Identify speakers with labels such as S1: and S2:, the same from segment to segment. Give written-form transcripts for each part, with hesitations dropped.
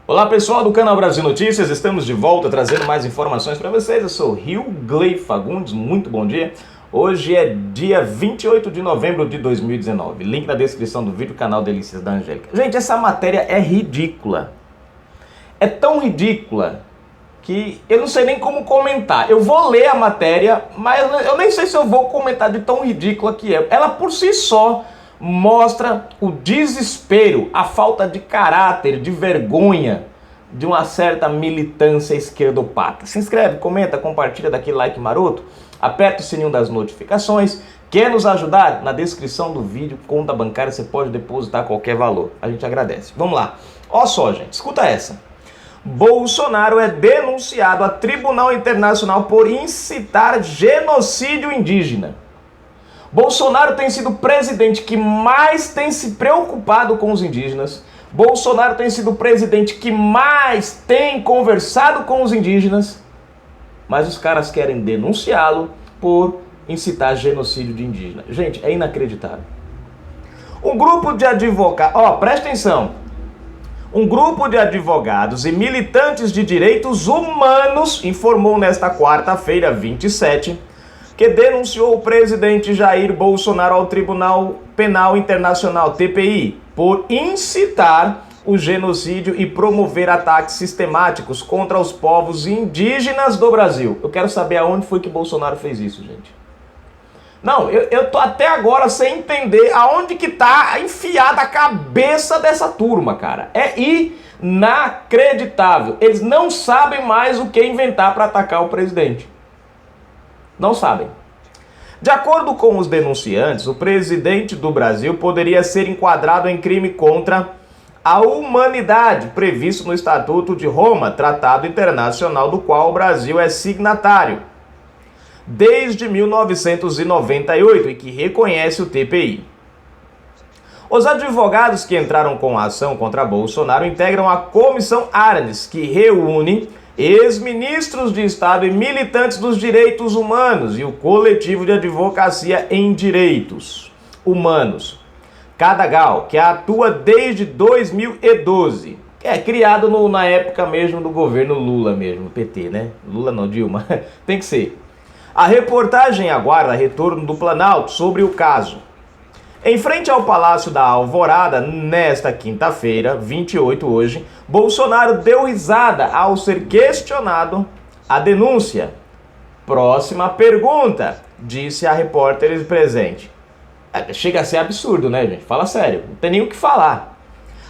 S1: Olá pessoal do canal Brasil Notícias, estamos de volta trazendo mais informações para vocês. Eu sou Rilgley Fagundes, muito bom dia. Hoje é dia 28 de novembro de 2019, link na descrição do vídeo, canal Delícias da Angélica. Gente, essa matéria é ridícula, é tão ridícula que eu não sei nem como comentar. Eu vou ler a matéria, mas eu nem sei se eu vou comentar de tão ridícula que é. Ela por si só mostra o desespero, a falta de caráter, de vergonha de uma certa militância esquerdopata. Se inscreve, comenta, compartilha, dá aquele like maroto, aperta o sininho das notificações. Quer nos ajudar? Na descrição do vídeo, conta bancária, você pode depositar qualquer valor. A gente agradece. Vamos lá. Olha só, gente, escuta essa. Bolsonaro é denunciado a Tribunal Internacional por incitar genocídio indígena. Bolsonaro tem sido o presidente que mais tem se preocupado com os indígenas. Bolsonaro tem sido o presidente que mais tem conversado com os indígenas. Mas os caras querem denunciá-lo por incitar genocídio de indígena. Gente, é inacreditável. Um grupo de advogados... presta atenção. Um grupo de advogados e militantes de direitos humanos informou nesta quarta-feira, 27, que denunciou o presidente Jair Bolsonaro ao Tribunal Penal Internacional, TPI, por incitar o genocídio e promover ataques sistemáticos contra os povos indígenas do Brasil. Eu quero saber aonde foi que Bolsonaro fez isso, gente. Não, eu tô até agora sem entender aonde que tá enfiada a cabeça dessa turma, cara. É inacreditável. Eles não sabem mais o que inventar para atacar o presidente. Não sabem. De acordo com os denunciantes, o presidente do Brasil poderia ser enquadrado em crime contra a humanidade, previsto no Estatuto de Roma, tratado internacional do qual o Brasil é signatário desde 1998 e que reconhece o TPI. Os advogados que entraram com a ação contra Bolsonaro integram a Comissão Arnes, que reúne ex-ministros de Estado e militantes dos direitos humanos, e o Coletivo de Advocacia em Direitos Humanos, Cadagal, que atua desde 2012. É criado na época mesmo do governo Lula mesmo, PT, né? Lula não, Dilma. Tem que ser. A reportagem aguarda retorno do Planalto sobre o caso. Em frente ao Palácio da Alvorada, nesta quinta-feira, 28 hoje, Bolsonaro deu risada ao ser questionado a denúncia. Próxima pergunta, disse a repórter presente. Chega a ser absurdo, né, gente? Fala sério, não tem nem o que falar.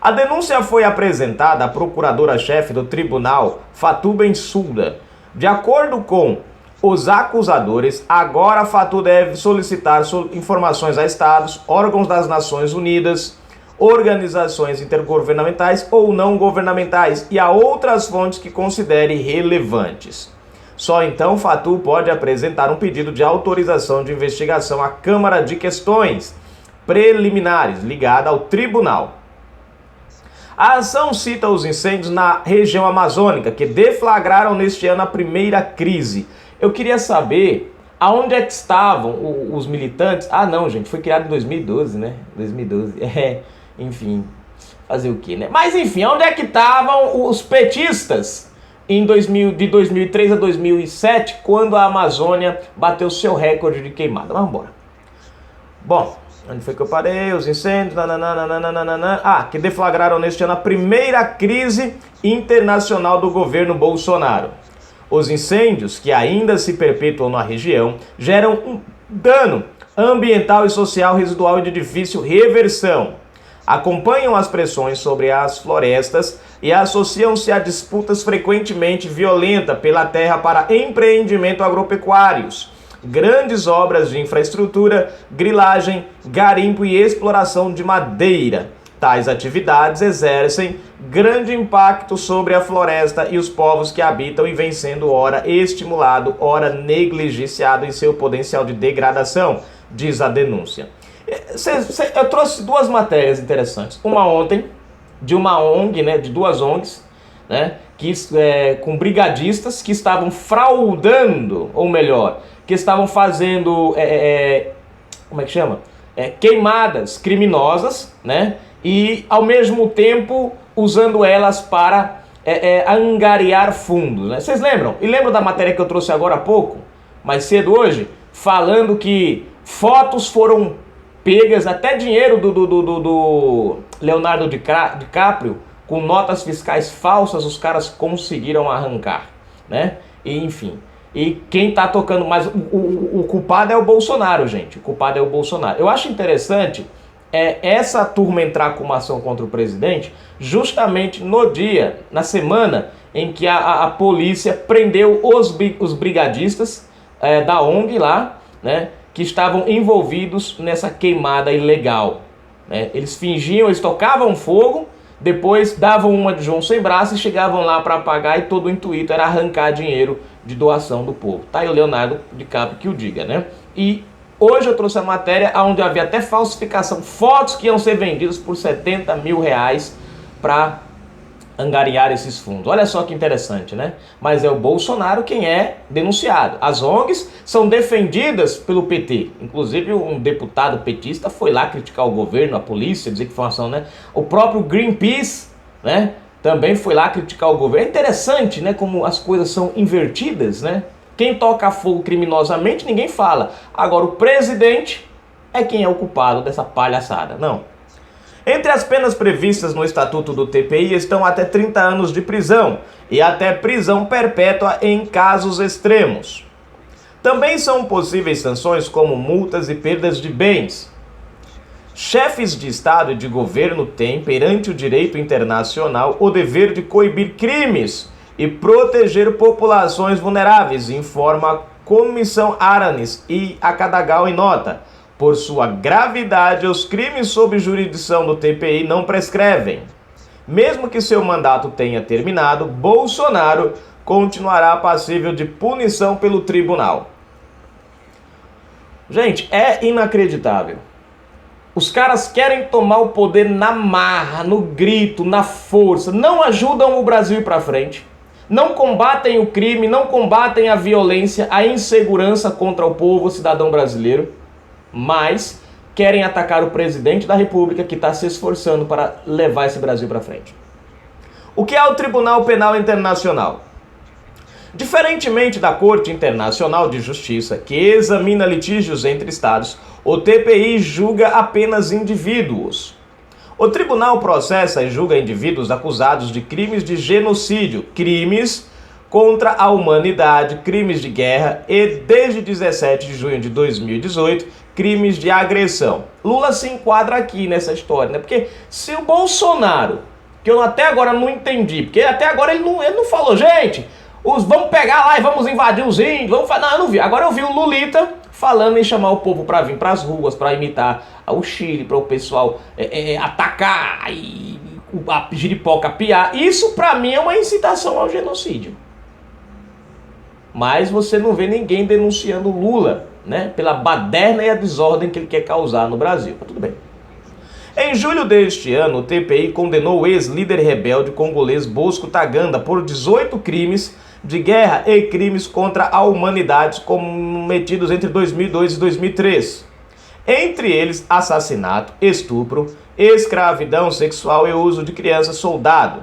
S1: A denúncia foi apresentada à procuradora-chefe do tribunal, Fatou Bensouda. De acordo com os acusadores, agora a Fatou deve solicitar informações a estados, órgãos das Nações Unidas, organizações intergovernamentais ou não governamentais e a outras fontes que considere relevantes. Só então Fatou pode apresentar um pedido de autorização de investigação à Câmara de Questões Preliminares ligada ao tribunal. A ação cita os incêndios na região amazônica que deflagraram neste ano a primeira crise. Eu queria saber aonde é que estavam os militantes. Ah, não, gente, foi criado em 2012, né? 2012. Enfim, fazer o quê, né? Mas enfim, onde é que estavam os petistas de 2003 a 2007, quando a Amazônia bateu seu recorde de queimada? Vamos embora. Bom, onde foi que eu parei? Os incêndios, que deflagraram neste ano a primeira crise internacional do governo Bolsonaro. Os incêndios, que ainda se perpetuam na região, geram um dano ambiental e social residual e de difícil reversão. Acompanham as pressões sobre as florestas e associam-se a disputas frequentemente violentas pela terra para empreendimento agropecuários, grandes obras de infraestrutura, grilagem, garimpo e exploração de madeira. Tais atividades exercem grande impacto sobre a floresta e os povos que habitam e vem sendo ora estimulado, ora negligenciado em seu potencial de degradação, diz a denúncia. Eu trouxe duas matérias interessantes. Uma ontem, de uma ONG, né, de duas ONGs, né, com brigadistas que estavam fraudando, ou melhor, que estavam fazendo, como é que chama? Queimadas criminosas, né? E ao mesmo tempo usando elas para angariar fundos, né? Vocês lembram? E lembram da matéria que eu trouxe agora há pouco, mais cedo hoje, falando que fotos foram pegas, até dinheiro do Leonardo DiCaprio, com notas fiscais falsas, os caras conseguiram arrancar, né? E, enfim, e quem tá tocando mais, o culpado é o Bolsonaro, gente, o culpado é o Bolsonaro. Eu acho interessante essa turma entrar com uma ação contra o presidente justamente no dia, na semana em que a polícia prendeu os brigadistas da ONG lá, né, que estavam envolvidos nessa queimada ilegal, né? Eles fingiam, eles tocavam fogo, depois davam uma de João sem braço e chegavam lá para pagar, e todo o intuito era arrancar dinheiro de doação do povo. Tá aí o Leonardo DiCaprio que o diga, né? E hoje eu trouxe a matéria onde havia até falsificação, fotos que iam ser vendidas por 70 mil reais para angariar esses fundos. Olha só que interessante, né? Mas é o Bolsonaro quem é denunciado. As ONGs são defendidas pelo PT. Inclusive um deputado petista foi lá criticar o governo, a polícia, dizer que foi uma ação, né? O próprio Greenpeace, né, também foi lá criticar o governo. É interessante, né, como as coisas são invertidas, né? Quem toca fogo criminosamente, ninguém fala. Agora, o presidente é quem é o culpado dessa palhaçada. Não. Entre as penas previstas no Estatuto do TPI estão até 30 anos de prisão e até prisão perpétua em casos extremos. Também são possíveis sanções como multas e perdas de bens. Chefes de Estado e de governo têm, perante o direito internacional, o dever de coibir crimes e proteger populações vulneráveis, informa a Comissão Aranis e a Cadagal em nota. Por sua gravidade, os crimes sob jurisdição do TPI não prescrevem. Mesmo que seu mandato tenha terminado, Bolsonaro continuará passível de punição pelo tribunal. Gente, é inacreditável. Os caras querem tomar o poder na marra, no grito, na força, não ajudam o Brasil para frente. Não combatem o crime, não combatem a violência, a insegurança contra o povo, o cidadão brasileiro, mas querem atacar o presidente da República que está se esforçando para levar esse Brasil para frente. O que é o Tribunal Penal Internacional? Diferentemente da Corte Internacional de Justiça, que examina litígios entre estados, o TPI julga apenas indivíduos. O tribunal processa e julga indivíduos acusados de crimes de genocídio, crimes contra a humanidade, crimes de guerra e, desde 17 de junho de 2018, crimes de agressão. Lula se enquadra aqui nessa história, né? Porque se o Bolsonaro, que eu até agora não entendi, porque até agora ele não falou, gente, vamos pegar lá e vamos invadir os índios, vamos fazer. Não, eu não vi. Agora eu vi o Lulita falando em chamar o povo para vir para as ruas, para imitar o Chile, para o pessoal atacar e a giripoca piar. Isso para mim é uma incitação ao genocídio. Mas você não vê ninguém denunciando Lula, né, pela baderna e a desordem que ele quer causar no Brasil. Mas tudo bem. Em julho deste ano, o TPI condenou o ex-líder rebelde congolês Bosco Ntaganda por 18 crimes de guerra e crimes contra a humanidade cometidos entre 2002 e 2003. Entre eles, assassinato, estupro, escravidão sexual e uso de criança soldado.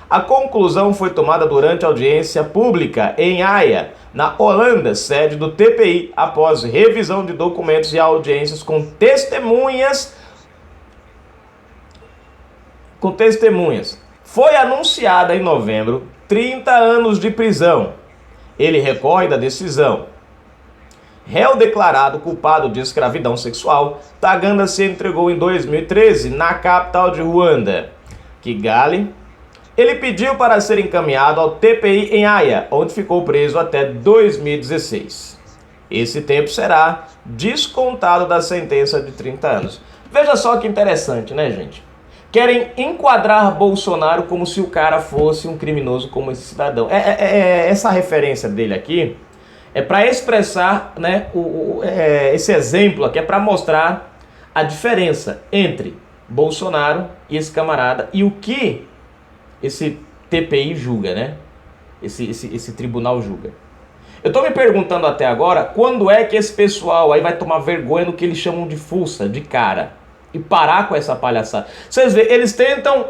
S1: A conclusão foi tomada durante audiência pública em Haia, na Holanda, sede do TPI, após revisão de documentos e audiências com testemunhas. Foi anunciada em novembro 30 anos de prisão. Ele recorre da decisão. Réu declarado culpado de escravidão sexual, Ntaganda se entregou em 2013 na capital de Ruanda, Kigali. Ele pediu para ser encaminhado ao TPI em Haia, onde ficou preso até 2016. Esse tempo será descontado da sentença de 30 anos. Veja só que interessante, né, gente? Querem enquadrar Bolsonaro como se o cara fosse um criminoso como esse cidadão. Essa referência dele aqui é para expressar, né, esse exemplo aqui é para mostrar a diferença entre Bolsonaro e esse camarada e o que esse TPI julga, né? Esse tribunal julga. Eu tô me perguntando até agora, quando é que esse pessoal aí vai tomar vergonha no que eles chamam de fuça, de cara, e parar com essa palhaçada? Vocês veem, eles tentam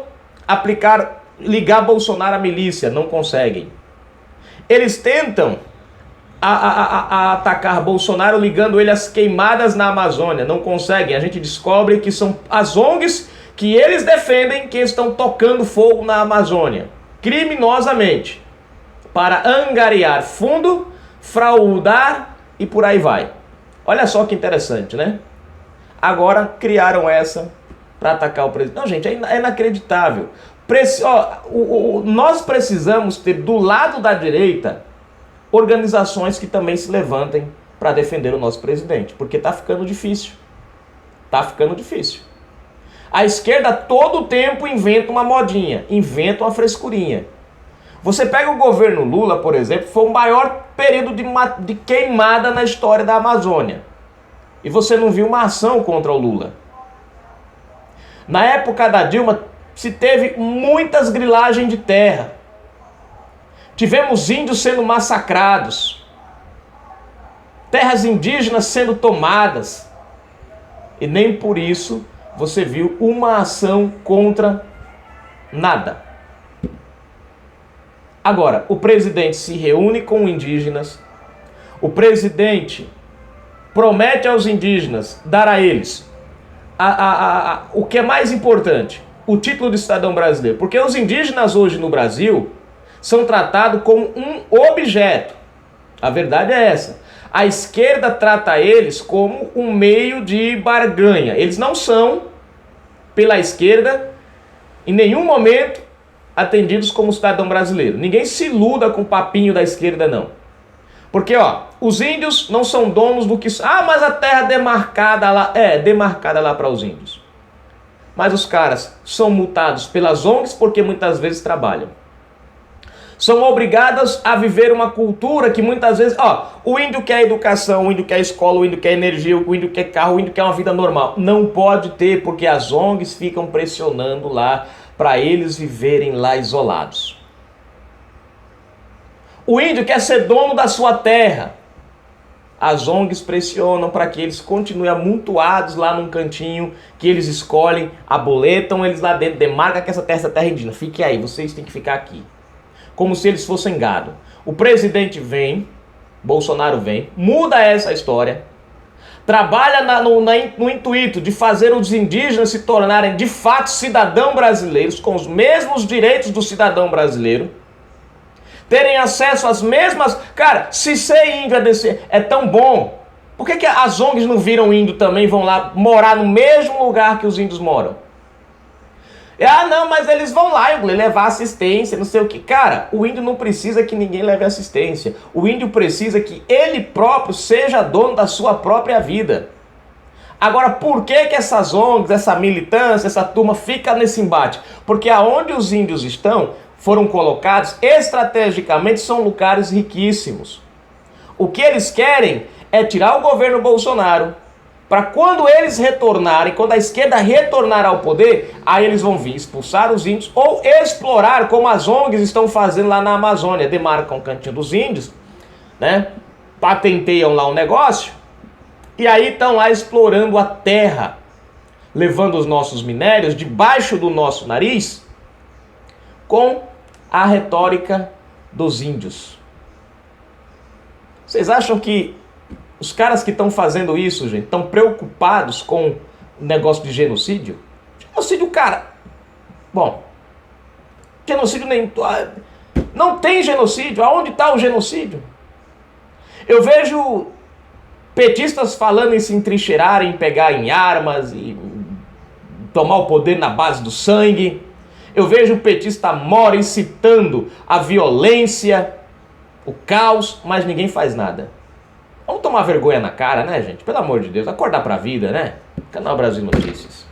S1: ligar Bolsonaro à milícia, não conseguem. Eles tentam atacar Bolsonaro ligando ele às queimadas na Amazônia, não conseguem. A gente descobre que são as ONGs que eles defendem que estão tocando fogo na Amazônia, criminosamente, para angariar fundo, fraudar e por aí vai. Olha só que interessante, né? Agora criaram essa para atacar o presidente. Não, gente, é inacreditável. Nós precisamos ter do lado da direita organizações que também se levantem para defender o nosso presidente, porque está ficando difícil. Está ficando difícil. A esquerda todo tempo inventa uma modinha, inventa uma frescurinha. Você pega o governo Lula, por exemplo, foi o maior período de queimada na história da Amazônia. E você não viu uma ação contra o Lula. Na época da Dilma, se teve muitas grilagens de terra. Tivemos índios sendo massacrados. Terras indígenas sendo tomadas. E nem por isso você viu uma ação contra nada. Agora, o presidente se reúne com indígenas. O presidente promete aos indígenas dar a eles o que é mais importante, o título de cidadão brasileiro. Porque os indígenas hoje no Brasil são tratados como um objeto. A verdade é essa. A esquerda trata eles como um meio de barganha. Eles não são, pela esquerda, em nenhum momento atendidos como cidadão brasileiro. Ninguém se iluda com o papinho da esquerda, não. Porque, os índios não são donos do que... mas a terra demarcada lá... demarcada lá para os índios. Mas os caras são multados pelas ONGs porque muitas vezes trabalham. São obrigados a viver uma cultura que muitas vezes... o índio quer educação, o índio quer escola, o índio quer energia, o índio quer carro, o índio quer uma vida normal. Não pode ter, porque as ONGs ficam pressionando lá para eles viverem lá isolados. O índio quer ser dono da sua terra. As ONGs pressionam para que eles continuem amontoados lá num cantinho que eles escolhem, aboletam eles lá dentro, demarca que essa terra é indígena. Fique aí, vocês têm que ficar aqui. Como se eles fossem gado. O presidente vem, Bolsonaro vem, muda essa história, trabalha no intuito de fazer os indígenas se tornarem de fato cidadãos brasileiros, com os mesmos direitos do cidadão brasileiro, terem acesso às mesmas... Cara, se ser índio é tão bom, por que as ONGs não viram índio também, vão lá morar no mesmo lugar que os índios moram? Não, mas eles vão lá levar assistência, não sei o que. Cara, o índio não precisa que ninguém leve assistência. O índio precisa que ele próprio seja dono da sua própria vida. Agora, por que essas ONGs, essa militância, essa turma fica nesse embate? Porque aonde os índios estão... foram colocados estrategicamente, são lugares riquíssimos. O que eles querem é tirar o governo Bolsonaro, para quando eles retornarem, quando a esquerda retornar ao poder, aí eles vão vir expulsar os índios ou explorar, como as ONGs estão fazendo lá na Amazônia. Demarcam o cantinho dos índios, né? Patenteiam lá um negócio, e aí estão lá explorando a terra, levando os nossos minérios debaixo do nosso nariz, com a retórica dos índios. Vocês acham que os caras que estão fazendo isso, gente, estão preocupados com o negócio de genocídio? Genocídio, cara... Bom, genocídio nem... Não tem genocídio. Aonde está o genocídio? Eu vejo petistas falando em se entrincheirarem, em pegar em armas e tomar o poder na base do sangue. Eu vejo o petista mora incitando a violência, o caos, mas ninguém faz nada. Vamos tomar vergonha na cara, né, gente? Pelo amor de Deus, acordar pra vida, né? Canal Brasil Notícias.